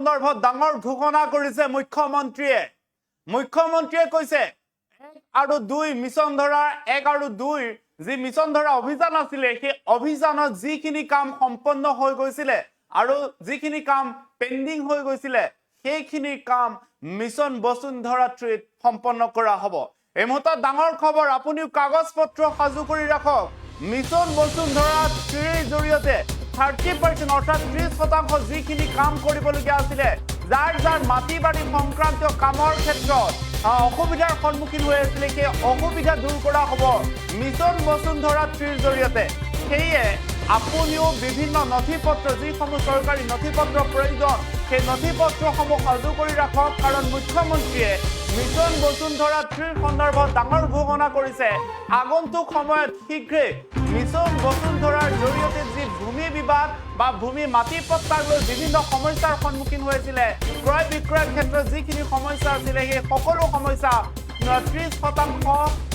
সন্দৰ্ভত ডাঙৰ ঘোষণা কৰিছে মুখ্যমন্ত্ৰীয়ে কৈছে 1 আৰু 2 মিছন ধৰা 1 আৰু 2 যি মিছন ধৰা অভিযান আছিলে সেই অভিযানত যিখিনি কাম সম্পন্ন হৈ গৈছিলে আৰু যিখিনি কাম পেন্ডিং হৈ গৈছিলে সেইখিনি কাম মিছন বসুন্ধৰা 3 সম্পন্ন কৰা হ'ব। এই মুহূৰ্তত ডাঙৰ খবৰ, আপুনিও কাগজ পত্ৰ সাজু কৰি ৰাখক। মিছন বসুন্ধৰা 3 জৰিয়তে 30% অৰ্থাৎ 30% যিখিনি কাম কৰিবলগীয়া আছিলে, যাৰ মাটি বাৰী সংক্ৰান্তীয় কামৰ ক্ষেত্ৰত অসুবিধাৰ সন্মুখীন হৈ আছিলে, সেই অসুবিধা দূৰ কৰা হ'ব মিছন বসুন্ধৰা 3 জৰিয়তে। সেয়ে আপুনিও বিভিন্ন নথিপত্ৰ, যিসমূহ চৰকাৰী নথিপত্ৰ প্ৰয়োজন, সেই নথিপত্ৰসমূহ সাজু কৰি ৰাখক, কাৰণ মুখ্যমন্ত্ৰীয়ে মিছন বসুন্ধৰা 3 সন্দৰ্ভত ডাঙৰ ঘোষণা কৰিছে। আগন্তুক সময়ত শীঘ্ৰে মিছন বসুন্ধৰাৰ জৰিয়তে যি ভূমি বিবাদ বা ভূমি মাটি পট্টাক লৈ বিভিন্ন সমস্যাৰ সন্মুখীন হৈছিলে, ক্ৰয় বিক্ৰয়ৰ ক্ষেত্ৰত যিখিনি সমস্যা আছিলে, সেই সকলো সমস্যা 30%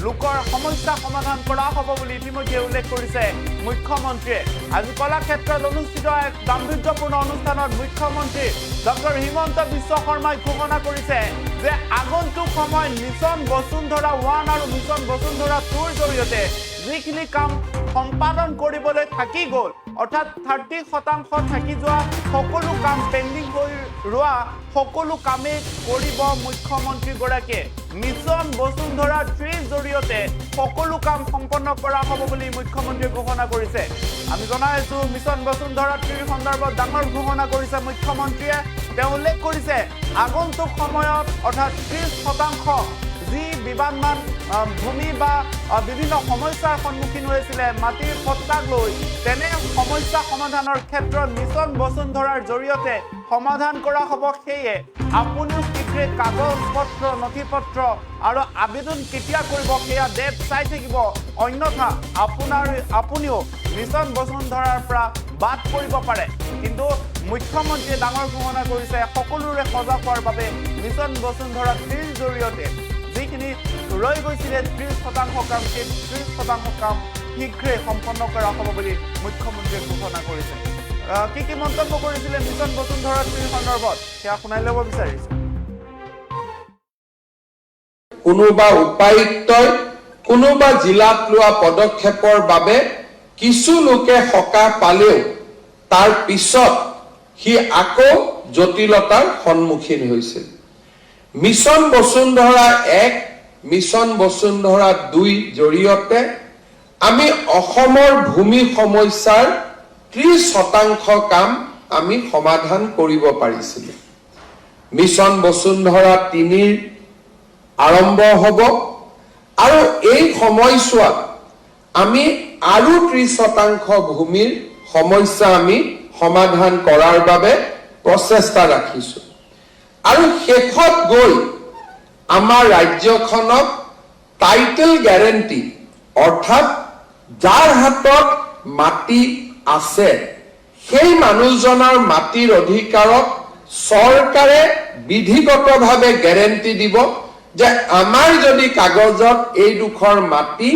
লোকৰ সমস্যা সমাধান কৰা হ'ব বুলি ইতিমধ্যে উল্লেখ কৰিছে মুখ্যমন্ত্ৰীয়ে। আজি কলাক্ষেত্ৰত অনুষ্ঠিত এক গাম্ভীৰ্যপূৰ্ণ অনুষ্ঠানত মুখ্যমন্ত্ৰী ডক্টৰ হিমন্ত বিশ্ব শৰ্মাই ঘোষণা কৰিছে যে আগন্তুক সময়ত মিছন বসুন্ধৰা 1 আৰু মিছন বসুন্ধৰা 2ৰ জৰিয়তে যিখিনি কাম সম্পাদন কৰিবলৈ থাকি গ'ল, অৰ্থাৎ 30% থাকি যোৱা সকলো কাম পেন্ডিং হৈ ৰোৱা সকলো কামেই কৰিব মুখ্যমন্ত্ৰীগৰাকীয়ে। মিছন বসুন্ধৰা 3 জৰিয়তে সকলো কাম সম্পন্ন কৰা হ'ব বুলি মুখ্যমন্ত্ৰীয়ে ঘোষণা কৰিছে। আমি জনাই আছো মিছন বসুন্ধৰা 3 সন্দৰ্ভত ডাঙৰ ঘোষণা কৰিছে মুখ্যমন্ত্ৰীয়ে। তেওঁ উল্লেখ কৰিছে আগন্তুক সময়ত অৰ্থাৎ 30% যি বিবাদমান ভূমি বা বিভিন্ন সমস্যাৰ সন্মুখীন হৈছিলে মাটিৰ পট্টাক লৈ, তেনে সমস্যা সমাধানৰ ক্ষেত্ৰত মিছন বসুন্ধৰাৰ জৰিয়তে সমাধান কৰা হ'ব। সেয়ে আপুনিও শীঘ্ৰে কাগজ পত্ৰ, নথিপত্ৰ আৰু আবেদন কেতিয়া কৰিব সেয়া ডেট চাই থাকিব, অন্যথা আপুনিও মিছন বসুন্ধৰাৰ পৰা বাদ পৰিব পাৰে। কিন্তু মুখ্যমন্ত্ৰীয়ে ডাঙৰ ঘোষণা কৰিছে সকলোৰে সজাগ হোৱাৰ বাবে মিছন বসুন্ধৰা 3ৰ জৰিয়তে যিখিনি ৰৈ গৈছিলে 30% কাম, সেই 30% কাম শীঘ্ৰে সম্পন্ন কৰা হ'ব বুলি মুখ্যমন্ত্ৰীয়ে ঘোষণা কৰিছে। কি মন্তব্য কৰিছিলে মিছন বসুন্ধৰা 3 সন্দৰ্ভত সেয়া শুনাই ল'ব বিচাৰিছো। কোনোবা উপায়ুক্তই কোনোবা জিলাত লোৱা পদক্ষেপৰ বাবে কিছু লোকে সকাহ পালেও তাৰ পিছত সি আকৌ জটিলতাৰ সন্মুখীন হৈছিল। মিছন বসুন্ধৰা 1, মিছন বসুন্ধৰা 2 জৰিয়তে আমি অসমৰ ভূমি সমস্যাৰ 30% কাম আমি সমাধান কৰিব পাৰিছিলো। মিছন বসুন্ধৰা 3 আৰম্ভ হ'ব আৰু এই সময়ছোৱাত আমি আৰু 30% ভূমিৰ সমস্যা আমি সমাধান কৰাৰ বাবে প্ৰচেষ্টা ৰাখিছো। আৰু শেষত গৈ আমাৰ ৰাজ্যখনক টাইটেল গ্যাৰেণ্টি, অৰ্থাৎ যাৰ হাতত মাটি আছে সেই মানুহজনৰ মাটিৰ অধিকাৰক চৰকাৰে বিধিগতভাৱে গ্যাৰেণ্টি দিব যে আমাৰ যদি কাগজত এই দুখৰ মাটি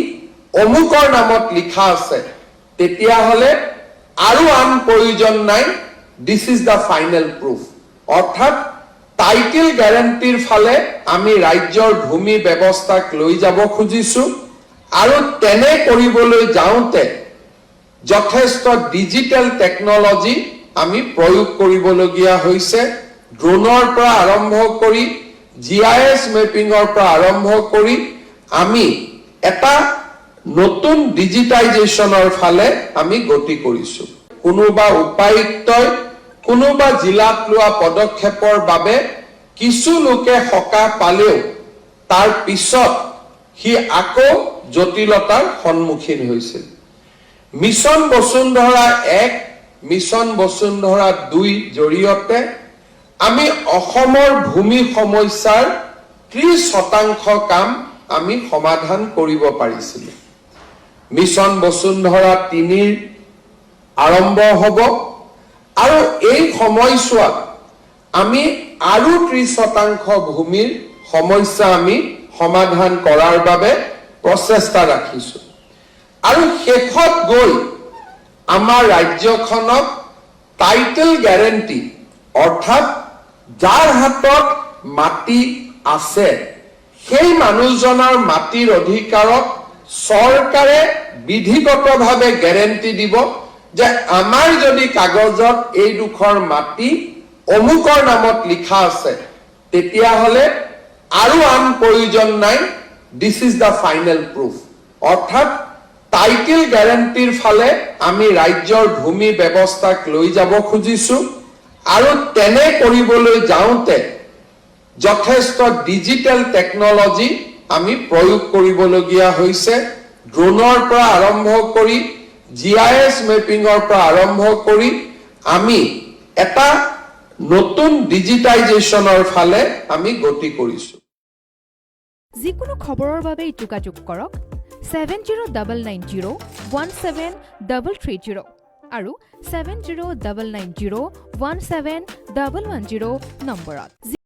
অমুকৰ নামত লিখা আছে, তেতিয়াহ'লে আৰু আন প্ৰয়োজন নাই, this is the final proof. অৰ্থাৎ টাইটেল গ্যাৰেণ্টিৰ ফালে আমি ৰাজ্যৰ ভূমি ব্যৱস্থাক লৈ যাব খুজিছো। আৰু তেনে কৰিবলৈ যাওঁতে যথেষ্ট ডিজিটেল টেকনলজি আমি প্ৰয়োগ কৰিবলগীয়া হৈছে। ড্ৰোনৰ পৰা আৰম্ভ কৰি GIS মেপিঙৰ পৰা আৰম্ভ কৰি আমি এটা নতুন ডিজিটাইজেশ্যনৰ ফালে আমি গতি কৰিছো। কোনোবা উপায়ুক্তই কোনোবা জিলাত লোৱা পদক্ষেপৰ বাবে কিছু লোকে সকাহ পালেও তাৰ পিছত সি আকৌ জটিলতাৰ সন্মুখীন হৈছিল। মিছন বসুন্ধৰা 1, মিছন বসুন্ধৰা 2 জৰিয়তে আমি অসমৰ ভূমি সমস্যাৰ 30% কাম আমি সমাধান কৰিব পাৰিছিলো। মিছন বসুন্ধৰা 3 আৰম্ভ হ'ব আৰু এই সময়ছোৱাত আমি আৰু 30% ভূমিৰ সমস্যা আমি সমাধান কৰাৰ বাবে প্ৰচেষ্টা ৰাখিছো। আৰু শেষত গৈ আমাৰ ৰাজ্যখনক টাইটেল গ্যাৰেণ্টি, অৰ্থাৎ যাৰ হাতত মাটি আছে সেই মানুহজনৰ মাটিৰ অধিকাৰক চৰকাৰে বিধিগতভাৱে গ্যাৰেণ্টি দিব যে আমাৰ যদি কাগজত এই দুখৰ মাটি অমুকৰ নামত লিখা আছে তেতিয়াহ'লে আৰু আন প্ৰয়োজন নাই this is the final proof অৰ্থাৎ টাইটেল গ্যাৰেণ্টিৰ ফালে আমি ৰাজ্যৰ ভূমি ব্যৱস্থাক লৈ যাব খুজিছো আৰু তেনে কৰিবলৈ যাওঁতে যথেষ্ট ডিজিটেল টেকনলজি আমি প্ৰয়োগ কৰিবলগীয়া হৈছে ড্ৰোনৰ পৰা আৰম্ভ কৰি GIS মেপিঙৰ পৰা আৰম্ভ কৰি আমি এটা নতুন ডিজিটাইজেশ্যনৰ ফালে আমি গতি কৰিছো যিকোনো খবৰৰ বাবে যোগাযোগ কৰক 7099017330 আৰু 7099017110 নম্বৰত